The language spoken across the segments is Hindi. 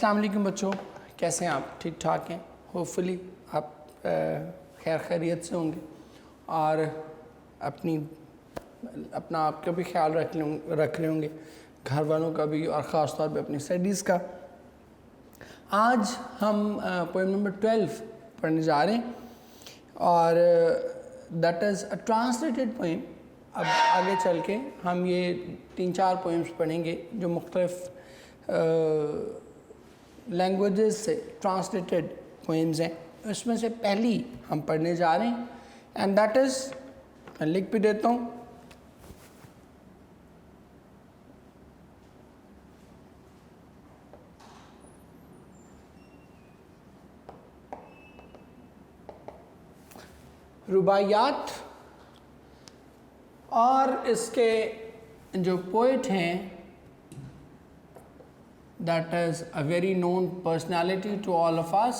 अस्सलाम वालेकुम बच्चों, कैसे हैं आप? ठीक ठाक हैं? होपफुली आप खैर खैरियत से होंगे और अपना आपका भी ख्याल रख रहे होंगे, घर वालों का भी, और ख़ास तौर पे अपनी स्टडीज़ का। आज हम पोएम नंबर 12 पढ़ने जा रहे हैं और that is a translated poem. अब आगे चल के हम ये 3-4 पोएम्स पढ़ेंगे जो मुख्तलिफ लैंग्वेजेस से ट्रांसलेटेड पोएम्स हैं। उसमें से पहली हम पढ़ने जा रहे हैं एंड दैट इज़, मैं लिख भी देता हूँ, रुबाइयात। और इसके जो पोइट हैं that is a very known personality to all of us,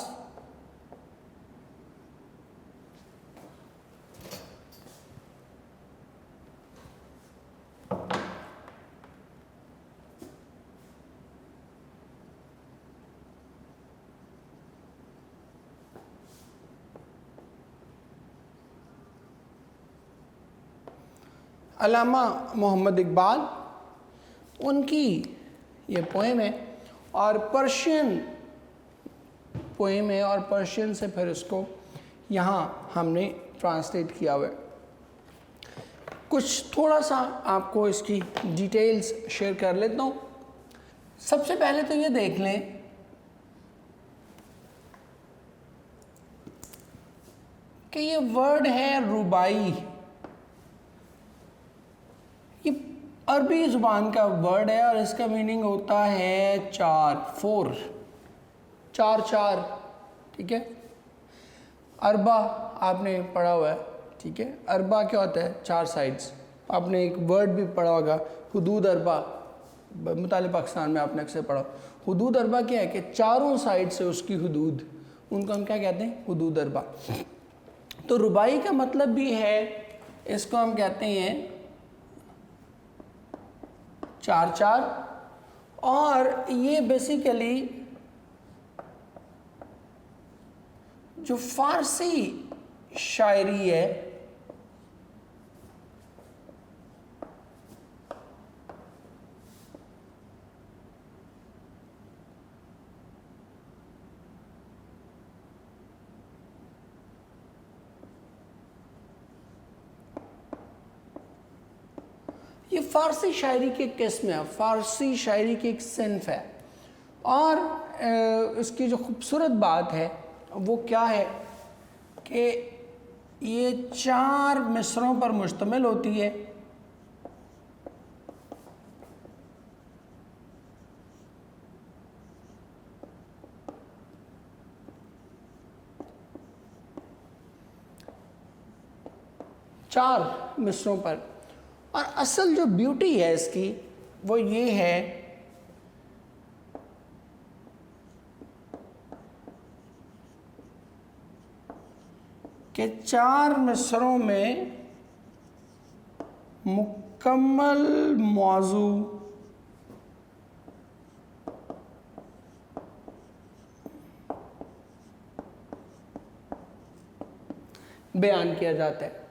अल्लामा मोहम्मद इकबाल। उनकी ये पोएम है और पर्शियन पोएम है और पर्शियन से फिर इसको यहाँ हमने ट्रांसलेट किया हुआ है। कुछ थोड़ा सा आपको इसकी डिटेल्स शेयर कर लेता हूँ। सबसे पहले तो ये देख लें कि ये वर्ड है रुबाई। ये अरबी ज़ुबान का वर्ड है और इसका मीनिंग होता है चार। ठीक है, अरबा आपने पढ़ा हुआ है। ठीक है, अरबा क्या होता है? 4 साइड्स। आपने एक वर्ड भी पढ़ा होगा, हुदूद अरबा, मुताले पाकिस्तान में आपने अक्सर पढ़ा। हुदूद अरबा क्या है कि चारों साइड से उसकी हुदूद, उनको हम क्या कहते हैं? हुदूद अरबा। तो रुबाई का मतलब भी है, इसको हम कहते हैं 4। और ये बेसिकली जो फारसी शायरी है, ये फारसी शायरी की एक किस्म है, फारसी शायरी की एक सिन्फ है। और इसकी जो खूबसूरत बात है वो क्या है कि ये 4 मिसरों पर मुश्तमिल होती है। चार मिसरों पर। और असल जो ब्यूटी है इसकी वो ये है कि 4 मिसरों में मुकम्मल मौजू बयान किया जाता है।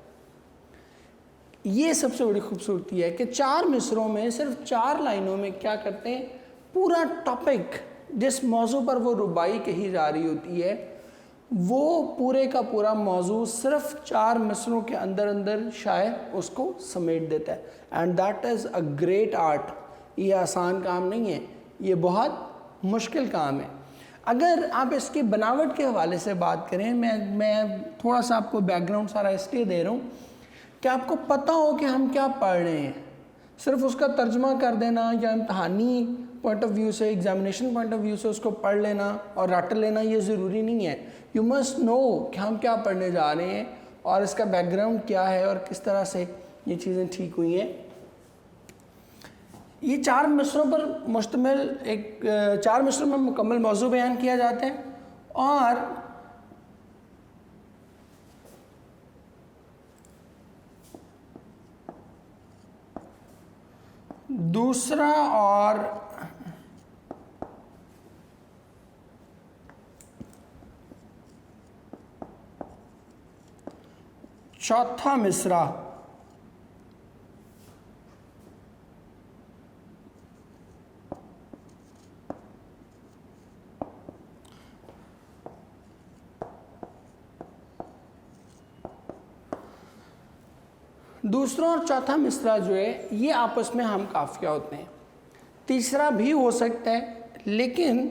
ये सबसे बड़ी खूबसूरती है कि 4 मिसरों में, सिर्फ 4 लाइनों में क्या करते हैं, पूरा टॉपिक जिस मौजू पर वो रुबाई कही जा रही होती है वो पूरे का पूरा मौजू सिर्फ 4 मिसरों के अंदर अंदर शायर उसको समेट देता है। And that is a great art. ये आसान काम नहीं है, ये बहुत मुश्किल काम है। अगर आप इसकी बनावट के हवाले से बात करें, मैं थोड़ा सा आपको बैकग्राउंड सारा इसलिए दे रहा हूँ कि आपको पता हो कि हम क्या पढ़ रहे हैं। सिर्फ उसका तर्जमा कर देना या इम्तहानी पॉइंट ऑफ व्यू से, एग्जामिनेशन पॉइंट ऑफ व्यू से उसको पढ़ लेना और रट लेना ये ज़रूरी नहीं है। यू मस्ट नो कि हम क्या पढ़ने जा रहे हैं और इसका बैकग्राउंड क्या है और किस तरह से ये चीज़ें ठीक हुई हैं। ये 4 मिसरों पर मुश्तमिल एक 4 मिसरों में मुकम्मल मौजू बयान किया जाता है। और दूसरा और चौथा मिसरा दूसरा और चौथा मिसरा जो है ये आपस में हम काफिया होते हैं। तीसरा भी हो सकता है, लेकिन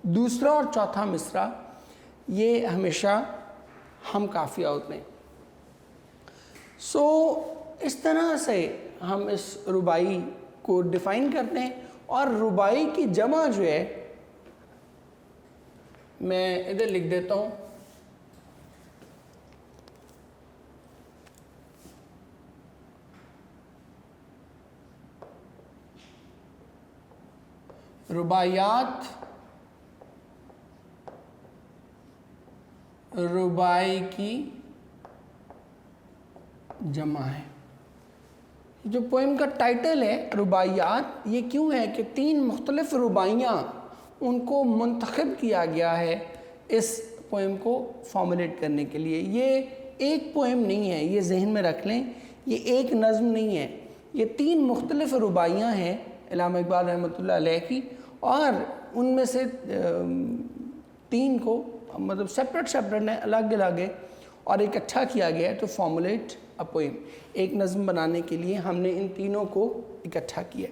दूसरा और चौथा मिसरा ये हमेशा हम काफिया होते हैं। सो इस तरह से हम इस रुबाई को डिफ़ाइन करते हैं। और रुबाई की जमा जो है मैं इधर लिख देता हूँ, रुबायात रुबाई की जमा है। जो पोएम का टाइटल है रुबायात, ये क्यों है कि 3 मुख्तलिफ रुबाइयाँ उनको मुंतखब किया गया है इस पोएम को फॉर्मुलेट करने के लिए। ये एक पोएम नहीं है, ये जहन में रख लें, ये एक नज़्म नहीं है, ये 3 मुख्तलिफ रुबाइयाँ हैं अल्लामा इकबाल रहमतुल्लाह अलैह की, और उनमें से 3 को मतलब सेपरेट है, अलग अलग है, और इकट्ठा किया गया है टू फॉर्मुलेट अ पोएम। एक नज़्म बनाने के लिए हमने इन तीनों को इकट्ठा किया।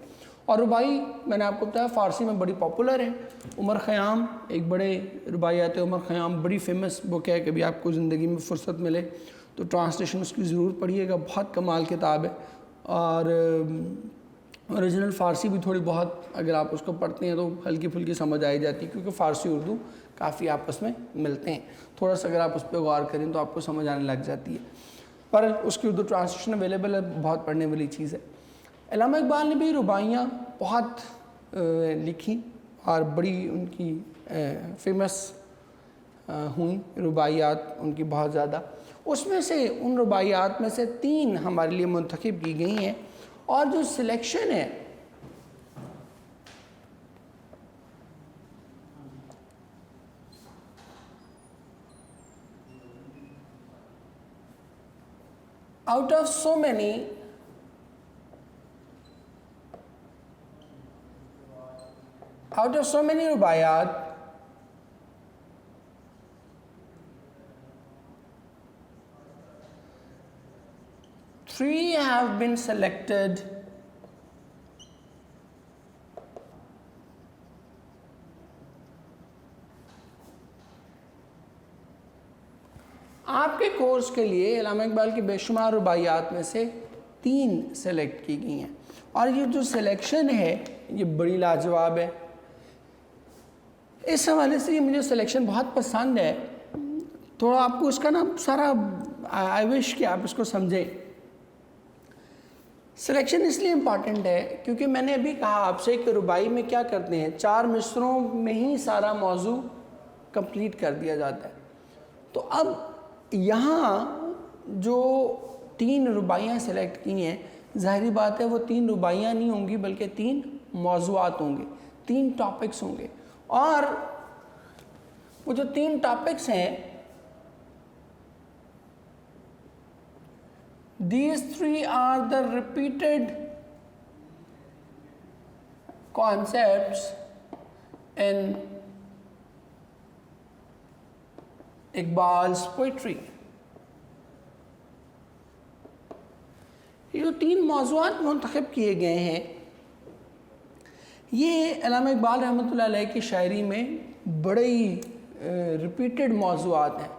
और रुबाई मैंने आपको बताया फ़ारसी में बड़ी पॉपुलर है। उमर ख़याम एक बड़े रुबाइयात उमर ख़याम बड़ी फेमस बुक है, कभी आपको ज़िंदगी में फ़ुर्सत मिले तो ट्रांसलेशन उसकी ज़रूर पढ़िएगा, बहुत कमाल किताब है। और ओरिजिनल फ़ारसी भी थोड़ी बहुत अगर आप उसको पढ़ते हैं तो हल्की फुल्की समझ आई जाती है, क्योंकि फ़ारसी उर्दू काफ़ी आपस में मिलते हैं। थोड़ा सा अगर आप उस पर गौर करें तो आपको समझ आने लग जाती है, पर उसकी उर्दू ट्रांसलेशन अवेलेबल है, बहुत पढ़ने वाली चीज़ है। अल्लामा इकबाल ने भी रुबाइयाँ बहुत लिखी और बड़ी उनकी फेमस हुई रुबाइयात उनकी बहुत ज़्यादा। उसमें से उन रुबाइयात में से 3 हमारे लिए मुंतखब की गई हैं, और जो सिलेक्शन है out of so many rubayat, three have been selected आपके कोर्स के लिए। अल्लामा इकबाल की बेशुमार रुबाइयात में से 3 सेलेक्ट की गई हैं, और ये जो सिलेक्शन है ये बड़ी लाजवाब है। इस हवाले से ये मुझे सिलेक्शन बहुत पसंद है। थोड़ा आपको उसका ना सारा आई विश कि आप इसको समझें। सिलेक्शन इसलिए इम्पॉर्टेंट है क्योंकि मैंने अभी कहा आपसे कि रुबाई में क्या करते हैं, 4 मिसरों में ही सारा मौजू कंप्लीट कर दिया जाता है। तो अब यहाँ जो 3 रुबाइयाँ सेलेक्ट की हैं, ज़ाहिरी बात है वो 3 रुबाइयाँ नहीं होंगी बल्कि 3 मौज़ूआत होंगे, 3 टॉपिक्स होंगे। और वो जो 3 टॉपिक्स हैं, these 3 are the repeated concepts in Iqbal's poetry. ये जो 3 मौज़ूआत मुंतखब किए गए हैं, ये अल्लामा इकबाल रहमतुल्लाह अलैह की शायरी में बड़े ही रिपीटेड मौज़ूआत हैं।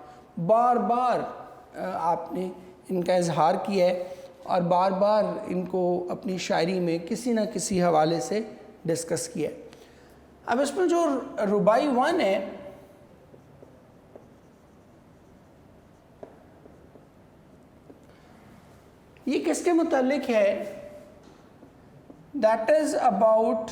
बार बार आपने इनका इजहार किया है और बार बार इनको अपनी शायरी में किसी न किसी हवाले से डिस्कस किया है। अब इसमें जो रुबाई 1 है, ये किसके मुतालिक है? That is about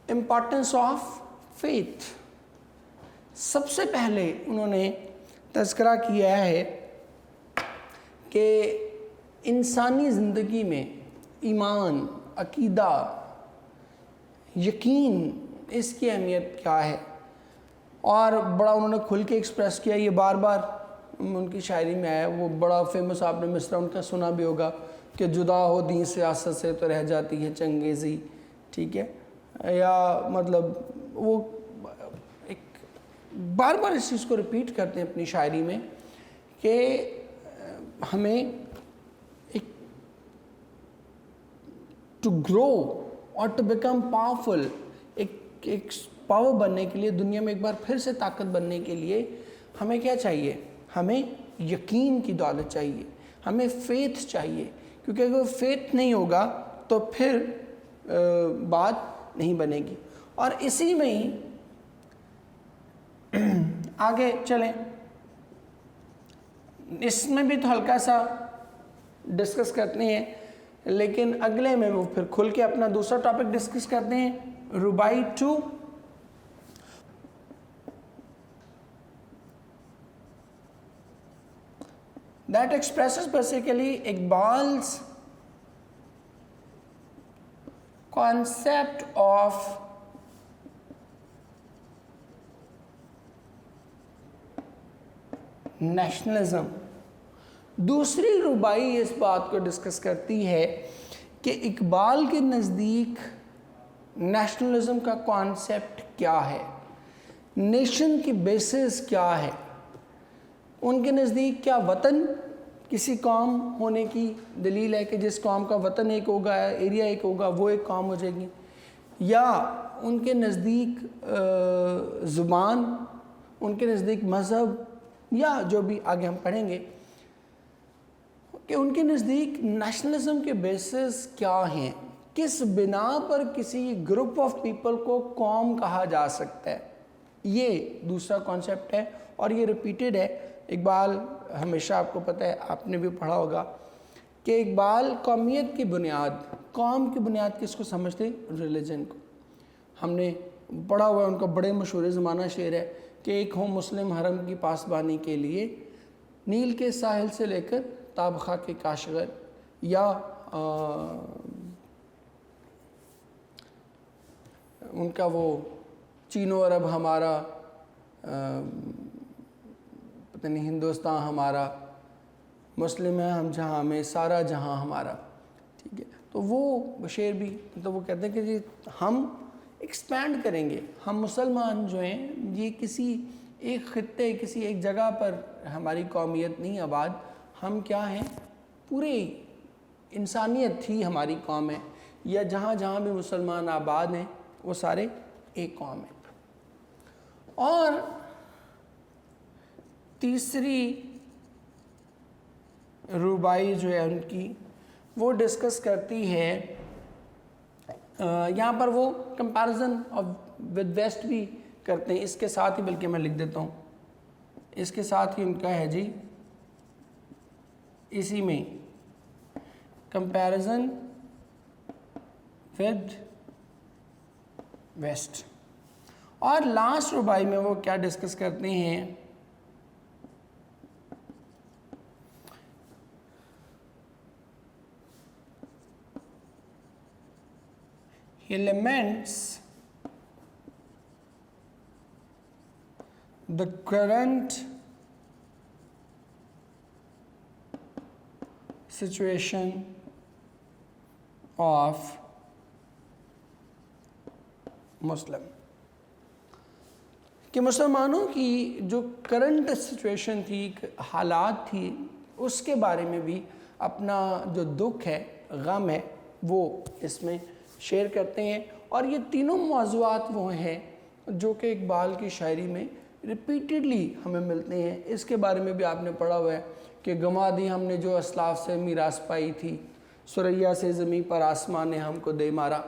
importance of faith. सबसे पहले उन्होंने तज़किरा किया है कि इंसानी ज़िंदगी में ईमान, अकीदा, यकीन, इसकी अहमियत क्या है। और बड़ा उन्होंने खुल के एक्सप्रेस किया, ये बार बार उनकी शायरी में आया। वो बड़ा फेमस, आपने मिसरा उनका सुना भी होगा कि जुदा हो दीन सियासत से तो रह जाती है चंगेज़ी, ठीक है। या मतलब वो एक बार बार इस चीज़ को रिपीट करते हैं अपनी शायरी में कि हमें एक टू ग्रो और टू बिकम पावरफुल, एक पावर बनने के लिए, दुनिया में एक बार फिर से ताकत बनने के लिए हमें क्या चाहिए? हमें यकीन की दौलत चाहिए, हमें फेथ चाहिए, क्योंकि अगर फेथ नहीं होगा तो फिर बात नहीं बनेगी। और इसी में ही आगे चलें, इसमें भी तो हल्का सा डिस्कस करते हैं, लेकिन अगले में वो फिर खुल के अपना दूसरा टॉपिक डिस्कस करते हैं, रुबाई 2। that expresses basically Iqbal's concept of nationalism. दूसरी रुबाई इस बात को डिस्कस करती है कि इकबाल के नज़दीक नेशनलिज्म का कॉन्सेप्ट क्या है, नेशन की बेसिस क्या है। उनके नज़दीक क्या वतन किसी कौम होने की दलील है कि जिस कौम का वतन एक होगा, एरिया एक होगा, वो एक कौम हो जाएगी, या उनके नज़दीक ज़ुबान, उनके नज़दीक मज़हब, या जो भी आगे हम पढ़ेंगे कि उनके नज़दीक नेशनलिज्म के बेसिस क्या हैं, किस बिना पर किसी ग्रुप ऑफ पीपल को कौम कहा जा सकता है। ये दूसरा कॉन्सेप्ट है और ये रिपीटेड है। इकबाल हमेशा, आपको पता है, आपने भी पढ़ा होगा कि इकबाल कौमियत की बुनियाद, कौम की बुनियाद किसको समझते? रिलीजन को। हमने पढ़ा हुआ, उनका बड़े मशहूर ज़माना शेर है कि एक हो मुस्लिम हरम की पासबानी के लिए, नील के साहिल से लेकर ताबखा के काशगर, या उनका वो चीनो अरब हमारा, पता नहीं हिंदुस्तान हमारा, मुस्लिम है हम जहाँ में, सारा जहाँ हमारा, ठीक है। तो वो शेर भी, तो वो कहते हैं कि जी हम एक्सपैंड करेंगे, हम मुसलमान जो हैं ये किसी एक खित्ते, किसी एक जगह पर हमारी कौमियत नहीं आबाद, हम क्या हैं, पूरे इंसानियत ही हमारी कौम है, या जहाँ जहाँ भी मुसलमान आबाद हैं वो सारे एक कौम है। और तीसरी रुबाई जो है उनकी, वो डिस्कस करती है, यहाँ पर वो कंपैरिजन ऑफ विद वेस्ट भी करते हैं, इसके साथ ही, बल्कि मैं लिख देता हूँ, इसके साथ ही उनका है जी, इसी में कंपैरिजन विद वेस्ट। और लास्ट रुबाई में वो क्या डिस्कस करते हैं, elements the current situation of मुस्लिम, कि मुसलमानों की जो करंट सिचुएशन थी, हालात थी, उसके बारे में भी अपना जो दुख है, गम है, वो इसमें शेयर करते हैं। और ये तीनों मौज़ूआत वो हैं जो कि इकबाल की शायरी में रिपीटेडली हमें मिलते हैं। इसके बारे में भी आपने पढ़ा हुआ है कि गंवा दी हमने जो असलाफ से मीरास पाई थी, सुरैया से ज़मीं पर आसमान ने हमको दे मारा,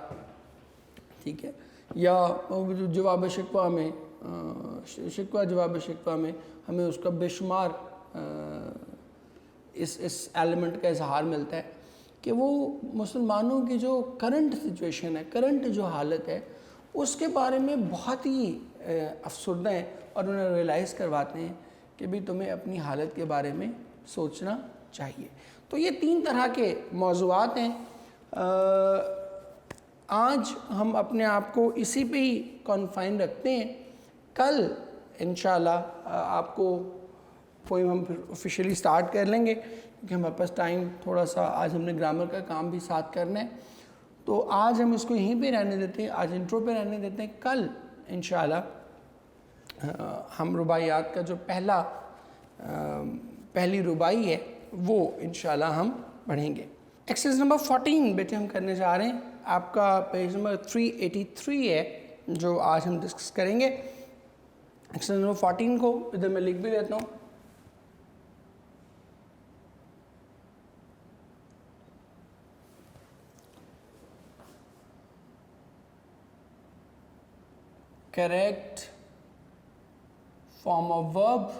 ठीक है। या जवाब शिकवा में, शिकवा जवाब शिकवा में हमें उसका बेशुमार इस एलिमेंट का इजहार मिलता है कि वो मुसलमानों की जो करंट सिचुएशन है, करंट जो हालत है, उसके बारे में बहुत ही अफसरदा हैं और उन्हें रियलाइज़ करवाते हैं कि भी तुम्हें अपनी हालत के बारे में सोचना चाहिए। तो ये तीन तरह के मौज़ूआत हैं आज हम अपने आप को इसी पे ही कॉन्फाइन रखते हैं। कल इंशाल्लाह आपको पोएम हम फिर ऑफिशियली स्टार्ट कर लेंगे, क्योंकि हमारे पास टाइम थोड़ा सा, आज हमने ग्रामर का काम भी साथ करना है, तो आज हम इसको यहीं पे रहने देते हैं, आज इंट्रो पे रहने देते हैं। कल इंशाल्लाह हम रुबाइयात का जो पहली रुबाई है वो इंशाल्लाह हम पढ़ेंगे। एक्सरसाइज नंबर 14 बेटे हम करने जा रहे हैं, आपका पेज नंबर 383 है जो आज हम डिस्कस करेंगे। एक्सरसाइज नंबर 14 को इधर मैं लिख भी लेता हूँ। Correct form of verb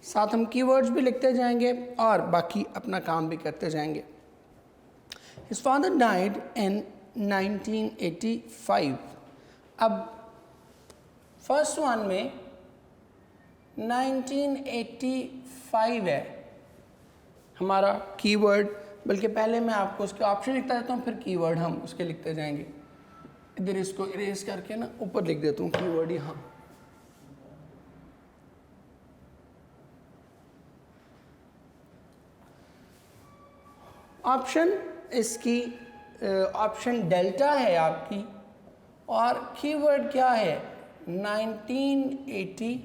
साथ हम कीवर्ड्स भी लिखते जाएंगे और बाकी अपना काम भी करते जाएंगे। His father died in 1985। अब फर्स्ट वन में 1985 है हमारा कीवर्ड, बल्कि पहले मैं आपको उसके ऑप्शन लिखता देता हूँ, फिर कीवर्ड हम उसके लिखते जाएंगे। इधर इसको इरेज करके ना ऊपर लिख देता हूँ कीवर्ड यहाँ। ऑप्शन इसकी ऑप्शन डेल्टा है आपकी, और कीवर्ड क्या है 1985।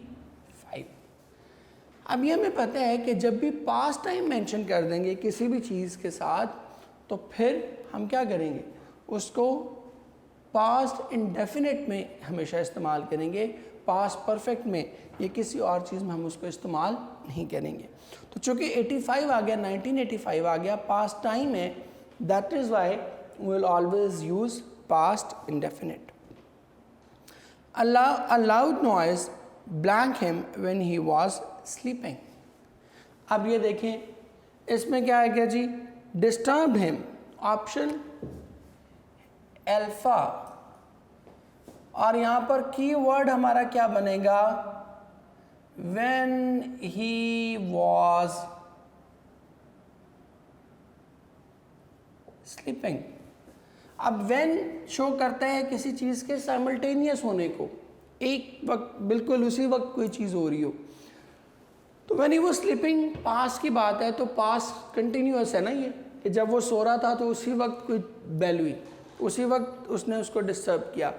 अब ये हमें पता है कि जब भी पास्ट टाइम मेंशन कर देंगे किसी भी चीज़ के साथ, तो फिर हम क्या करेंगे, उसको पास्ट इंडेफिनिट में हमेशा इस्तेमाल करेंगे, पास्ट परफेक्ट में या किसी और चीज़ में हम उसको इस्तेमाल नहीं करेंगे। तो चूँकि 85 आ गया, 1985 आ गया, पास्ट टाइम है, that is why we will always use past indefinite. A loud noise blank him when he was sleeping। अब ये देखें इसमें क्या है क्या जी, disturbed him, ऑप्शन अल्फा, और यहाँ पर कीवर्ड हमारा क्या बनेगा when he was sleeping। अब when शो करता है किसी चीज़ के साइमल्टेनियस होने को, एक वक्त बिल्कुल उसी वक्त कोई चीज़ हो रही हो। तो when he was sleeping past की बात है, तो पास्ट कंटिन्यूअस है ना ये, कि जब वो सो रहा था तो उसी वक्त कोई बेल हुई, उसी वक्त उसने उसको डिस्टर्ब किया।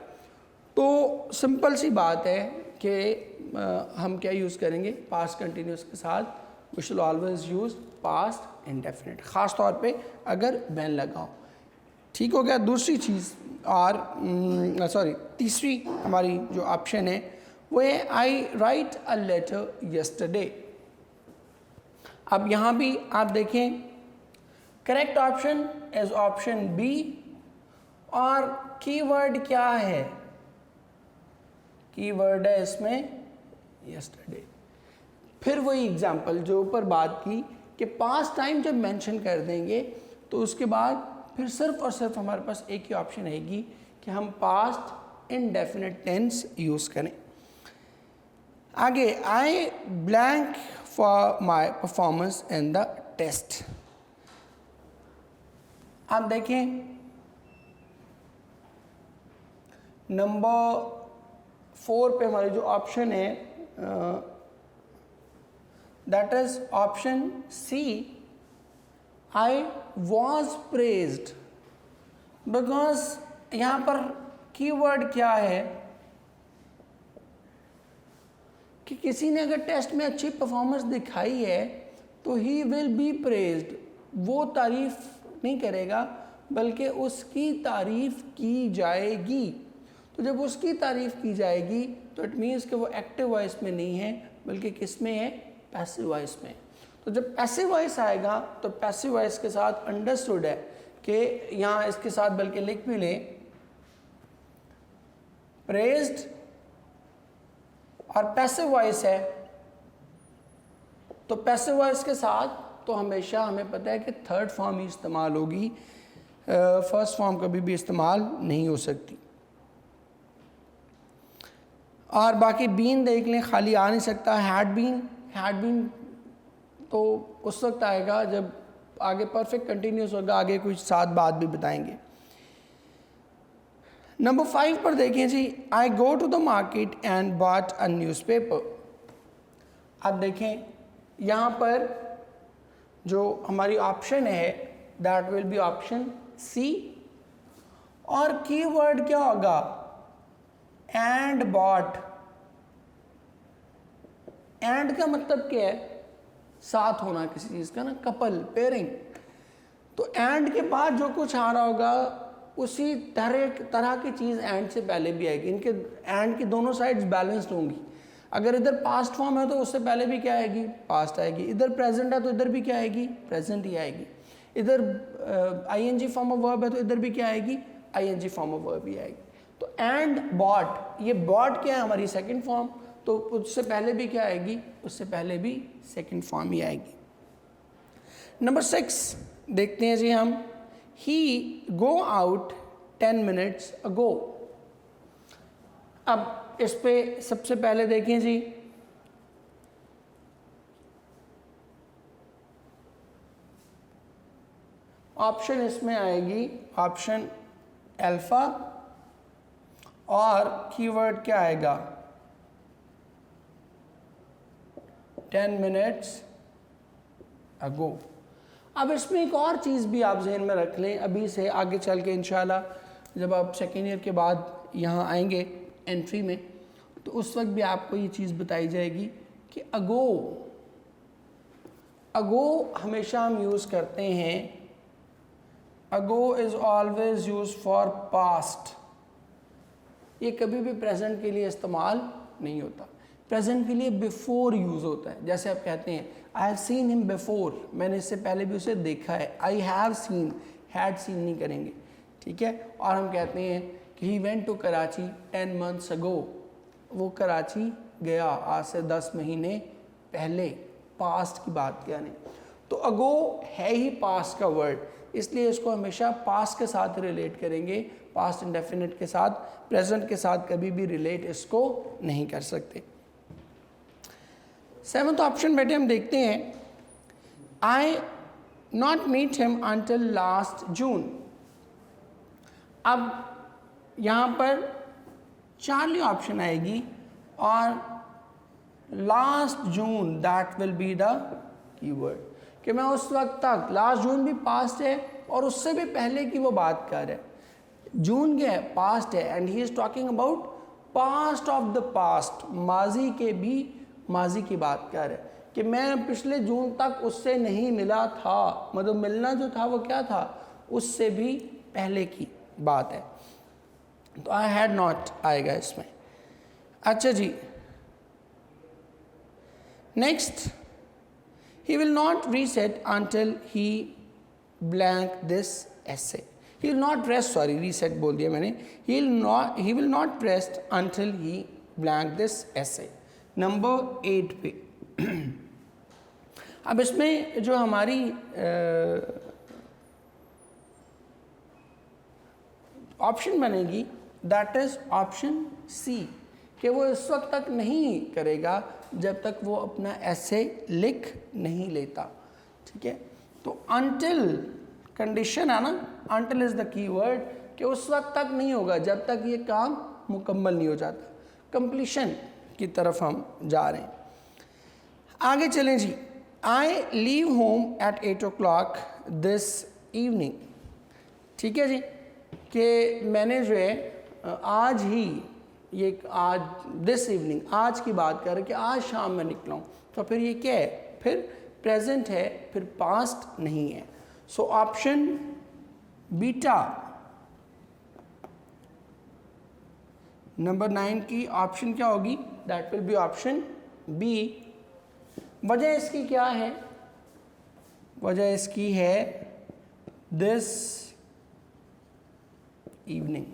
तो सिंपल सी बात है कि हम क्या यूज़ करेंगे, पास्ट कंटिन्यूअस के साथ we should always use past indefinite, ख़ास तौर पे अगर when लगा हो। ठीक हो गया। दूसरी चीज़ और तीसरी हमारी जो ऑप्शन है वो है I write a letter yesterday. अब यहाँ भी आप देखें correct option is option B, और कीवर्ड क्या है, कीवर्ड है इसमें यस्टरडे। फिर वही एग्जाम्पल जो ऊपर बात की कि पास्ट टाइम जब मेंशन कर देंगे तो उसके बाद फिर सिर्फ और सिर्फ हमारे पास एक ही ऑप्शन रहेगी कि हम पास्ट इंडेफिनिट टेंस यूज़ करें। आगे, I blank for my performance in the test. आप देखें नंबर 4 पे हमारी जो ऑप्शन है that is option C, I was praised. Because यहाँ पर कीवर्ड क्या है कि किसी ने अगर टेस्ट में अच्छी परफॉर्मेंस दिखाई है तो ही विल बी प्रेज्ड, वो तारीफ नहीं करेगा बल्कि उसकी तारीफ की जाएगी। तो जब उसकी तारीफ की जाएगी तो इट मीन्स कि वो एक्टिव वॉइस में नहीं है बल्कि किस में है, पैसिव वॉइस में। तो जब पैसिव वॉइस आएगा तो पैसिव वॉइस के साथ अंडरस्टूड है कि यहाँ इसके साथ बल्कि लिख भी लें प्रेज्ड और पैसिव वॉइस है, तो पैसिव वॉइस के साथ तो हमेशा हमें पता है कि थर्ड फॉर्म ही इस्तेमाल होगी, फर्स्ट फॉर्म कभी भी इस्तेमाल नहीं हो सकती। और बाकी बीन देख लें, खाली आ नहीं सकता। हैड बीन तो उस वक्त आएगा जब आगे परफेक्ट कंटिन्यूस होगा, आगे कुछ साथ बात भी बताएंगे। नंबर 5 पर देखें जी, I go to the market and bought a newspaper. अब देखें यहाँ पर जो हमारी ऑप्शन है that will be option C, और कीवर्ड क्या होगा, एंड बॉट। एंड का मतलब क्या है, साथ होना किसी चीज़ का ना, कपल, पेयरिंग। तो एंड के बाद जो कुछ आ रहा होगा उसी तरह की चीज़ एंड से पहले भी आएगी। इनके एंड की दोनों साइड्स बैलेंस्ड होंगी। अगर इधर पास्ट फॉर्म है तो उससे पहले भी क्या आएगी, पास्ट आएगी। इधर प्रेजेंट है तो इधर भी क्या आएगी, प्रेजेंट ही आएगी। इधर आईएनजी फॉर्म ऑफ वर्ब है तो इधर भी क्या आएगी, आईएनजी फॉर्म ऑफ वर्ब ही आएगी। तो एंड बॉट, ये बॉट क्या है, हमारी सेकंड फॉर्म, तो उससे पहले भी क्या आएगी, उससे पहले भी सेकंड फॉर्म ही आएगी। नंबर 6 देखते हैं जी हम, ही गो आउट 10 minutes ago। अब इस पे सबसे पहले देखें जी, ऑप्शन इसमें आएगी ऑप्शन अल्फा, और कीवर्ड क्या आएगा, 10 minutes ago। अब इसमें एक और चीज़ भी आप जहन में रख लें, अभी से आगे चल के इंशाल्लाह जब आप सेकेंड ईयर के बाद यहाँ आएंगे एंट्री में, तो उस वक्त भी आपको ये चीज़ बताई जाएगी कि अगो हमेशा हम यूज़ करते हैं, ago is always use for past. ये कभी भी प्रेजेंट के लिए इस्तेमाल नहीं होता, प्रेजेंट के लिए बिफोर यूज़ होता है। जैसे आप कहते हैं I have seen him before, मैंने इससे पहले भी उसे देखा है। I have seen, had seen नहीं करेंगे, ठीक है। और हम कहते हैं कि he went to Karachi 10 months ago, वो कराची गया आज से 10 महीने पहले, पास्ट की बात करें। तो अगो है ही पास्ट का वर्ड, इसलिए इसको हमेशा पास्ट के साथ रिलेट करेंगे, पास्ट इंडेफिनिट के साथ। प्रेजेंट के साथ कभी भी रिलेट इसको नहीं कर सकते। 7th ऑप्शन बेटे हम देखते हैं, I not meet him until last June. अब यहाँ पर चार्ली ऑप्शन आएगी और last June that will be the keyword, कि मैं उस वक्त तक, लास्ट जून भी पास्ट है और उससे भी पहले की वो बात कर रहा है। जून क्या है, पास्ट है, and he is talking about past of the past, माजी के भी माजी की बात कर रहा है कि मैं पिछले जून तक उससे नहीं मिला था, मतलब मिलना जो था वो क्या था, उससे भी पहले की बात है। तो आई हैड नॉट आएगा इसमें। अच्छा जी, next, he will not reset until he blank this essay. He will not rest, sorry reset बोल दिया मैंने, he will not rest until he blank this essay. Number 8 पे अब इसमें जो हमारी ऑप्शन बनेगी दैट इज ऑप्शन सी, कि वो इस वक्त तक नहीं करेगा जब तक वो अपना ऐसे लिख नहीं लेता, ठीक है। तो अंटिल कंडीशन है ना, अंटिल इज द कीवर्ड, कि उस वक्त तक नहीं होगा जब तक ये काम मुकम्मल नहीं हो जाता। कंप्लीशन की तरफ हम जा रहे हैं। आगे चलें जी, I leave home at 8 o'clock this evening, ठीक है जी, कि मैंने जो है आज ही, ये आज दिस इवनिंग, आज की बात कर रहे कि आज शाम में निकला हूँ, तो फिर ये क्या है, फिर प्रेजेंट है, फिर पास्ट नहीं है। सो ऑप्शन बीटा नंबर 9 की ऑप्शन क्या होगी, that will be option B. वजह इसकी क्या है, वजह इसकी है दिस इवनिंग,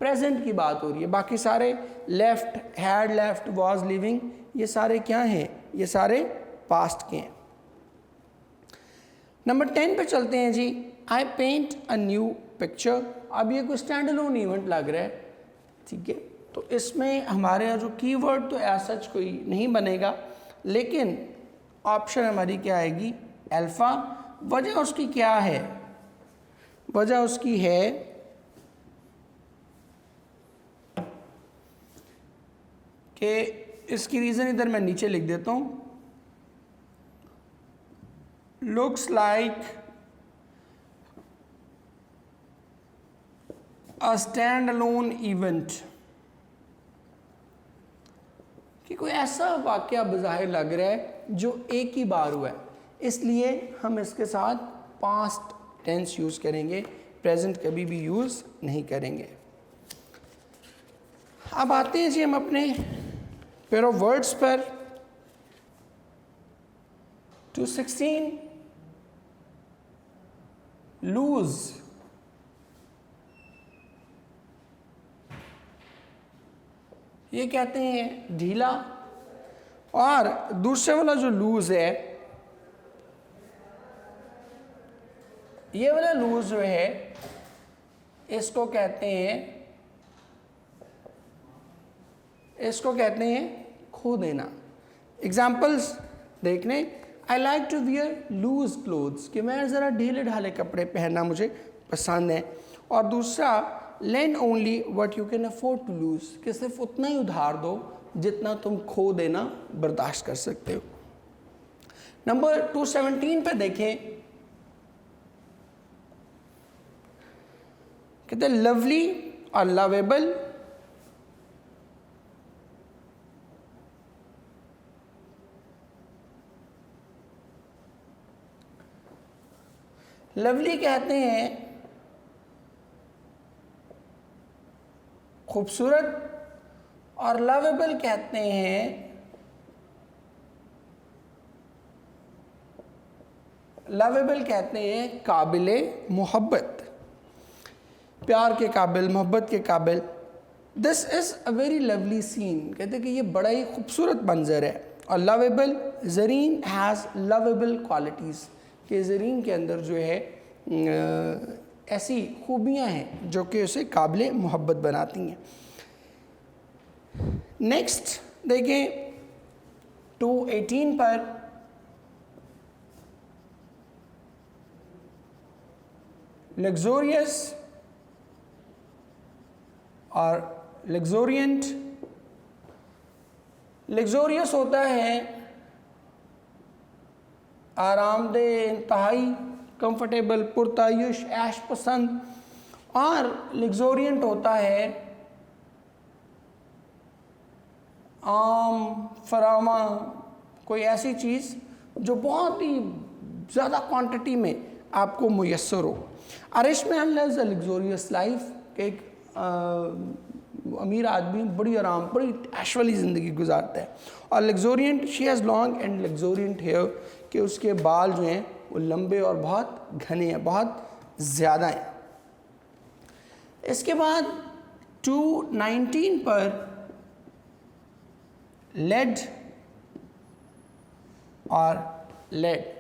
प्रेजेंट की बात हो रही है। बाकी सारे left, had left, was living, ये सारे क्या हैं, ये सारे पास्ट के हैं। नंबर 10 पे चलते हैं जी, आई पेंट अ न्यू पिक्चर। अब ये कोई स्टैंड अलोन इवेंट लग रहा है, ठीक है, तो इसमें हमारे यहाँ जो कीवर्ड तो ऐसा सच कोई नहीं बनेगा, लेकिन ऑप्शन हमारी क्या आएगी, अल्फ़ा। वजह उसकी क्या है, वजह उसकी है कि इसकी रीज़न इधर मैं नीचे लिख देता हूँ, looks like a stand alone event, कि कोई ऐसा वाक़या बज़ाहिर लग रहा है जो एक ही बार हुआ है, इसलिए हम इसके साथ पास्ट टेंस यूज़ करेंगे, प्रेजेंट कभी भी यूज़ नहीं करेंगे। अब आते हैं जी हम अपने पेयर ऑफ वर्ड्स पर। 216 लूज, ये कहते हैं ढीला, और दूसरे वाला जो लूज है, ये वाला लूज जो है इसको कहते हैं खो देना। एग्जाम्पल्स देखने, I like to wear loose clothes, कि मैं ज़रा ढीले ढाले कपड़े पहनना मुझे पसंद है। और दूसरा, lend only what you can afford to lose, कि सिर्फ उतना ही उधार दो जितना तुम खो देना बर्दाश्त कर सकते हो। नंबर 217 पे देखें, कहते हैं लवली और लवेबल। लवली कहते हैं खूबसूरत, और लवेबल कहते हैं काबिले मोहब्बत, प्यार के काबिल, मोहब्बत के काबिल। This is a very lovely scene, कहते हैं कि ये बड़ा ही खूबसूरत मंजर है। और lovable, Zareen has lovable qualities, कि ज़रीन के अंदर जो है ऐसी खूबियाँ हैं जो कि उसे काबिल मोहब्बत बनाती हैं। नेक्स्ट देखें 218 पर, लग्जोरियस और लग्जोरियंट। लग्जोरियस होता है आरामदेह, इंतहाई कंफर्टेबल, पुरतायुश, ऐश पसंद। और लग्जोरियंट होता है आम, फरामा, कोई ऐसी चीज़ जो बहुत ही ज़्यादा क्वांटिटी में आपको मुयस्सर हो। अरिश में लिव्स अ लग्जोरियस लाइफ, एक अमीर आदमी बड़ी आराम, बड़ी ऐश वाली ज़िंदगी गुजारता है। और luxuriant, she has long and luxuriant hair, कि उसके बाल जो हैं वो लंबे और बहुत घने हैं, बहुत ज़्यादा हैं। इसके बाद 219 पर लेड और लेड।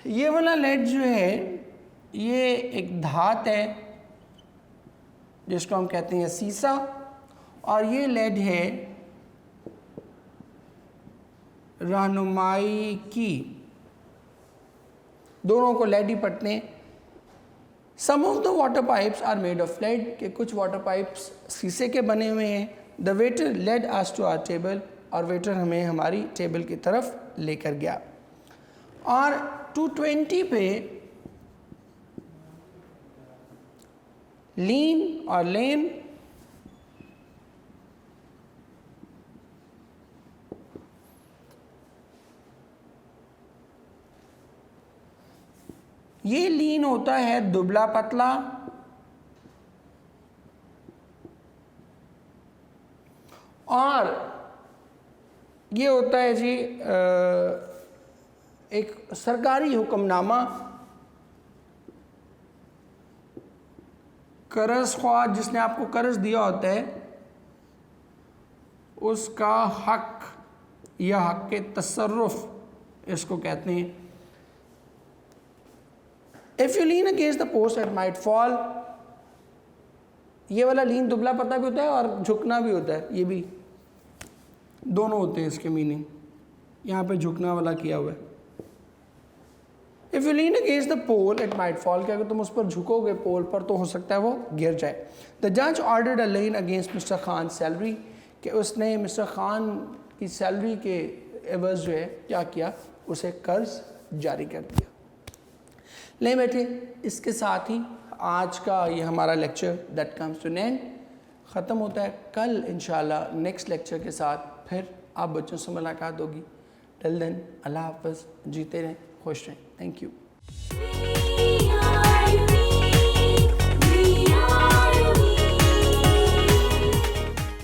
ये वाला लेड जो है ये एक धात है जिसको हम कहते हैं सीसा, और ये लेड है रहनुमाई की। दोनों को लेड ही पढ़ते हैं। Some of the water pipes are made of lead, के कुछ वाटर पाइप्स शीशे के बने हुए हैं। The waiter led us to our table, और वेटर हमें हमारी टेबल की तरफ लेकर गया। और 220 पे लीन और लेन। ये लीन होता है दुबला पतला, और ये होता है जी एक सरकारी हुक्मनामा, कर्ज ख्वाह जिसने आपको कर्ज दिया होता है उसका हक या हक के तसर्रुफ इसको कहते हैं। If you lean against the post it might fall. ये वाला लीन दुबला पता भी होता है और झुकना भी होता है, ये भी दोनों होते हैं इसके मीनिंग। यहाँ पे झुकना वाला किया हुआ है। If you lean against the pole it might fall, कि अगर तुम उस पर झुकोगे पोल पर तो हो सकता है वो गिर जाए। द जज ऑर्डर्ड अ लीन अगेंस्ट मिस्टर खान सैलरी, कि उसने मिस्टर खान की सैलरी के एवज जो है क्या किया, उसे कर्ज जारी कर दिया। ले बैठे, इसके साथ ही आज का ये हमारा lecture that comes to an end ख़त्म होता है। कल इंशाल्लाह नेक्स्ट लेक्चर के साथ फिर आप बच्चों से मुलाकात होगी। टिल देन अल्लाह हाफ़िज़, जीते रहें, खुश रहें। Thank you.